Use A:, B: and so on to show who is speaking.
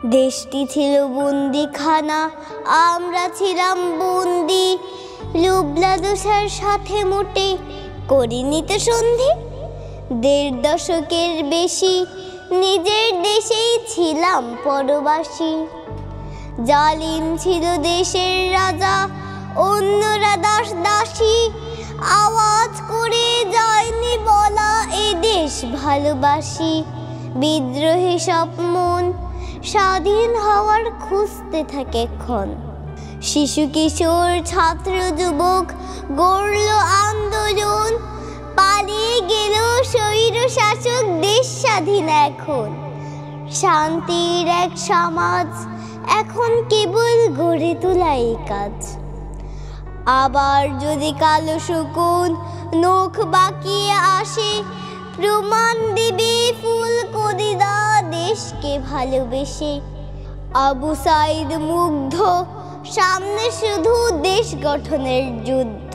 A: দেশটি ছিল বন্দিখানা, আমরা ছিলাম বন্দি। লুবলাদুসার সাথে মোটে করিনি তো সন্ধি। ১.৫ দশকের বেশি নিজের দেশেই ছিলাম পরবাসী। জালিম ছিল দেশের রাজা, অন্যরা দাস দাসী। আওয়াজ করে যায়নি বলা এ দেশ ভালোবাসি। বিদ্রোহী সব মন স্বাধীন হওয়ার খুঁজতে থাকে ক্ষণ। শিশু কিশোর ছাত্র যুবক গড়ল আন্দোলন। পালিয়ে গেল স্বৈর শাসক, দেশ স্বাধীন এখন। শান্তির এক সমাজ এখন কেবল গড়ে তোলাই কাজ। আবার যদি কালো শকুন নখ বাঁকিয়ে আসে, প্রমাণ দিবে ফুলকণিদা দেশকে ভালোবেসে। আবু সাইদ মুগ্ধ, সামনে শুধু দেশ গঠনের যুদ্ধ।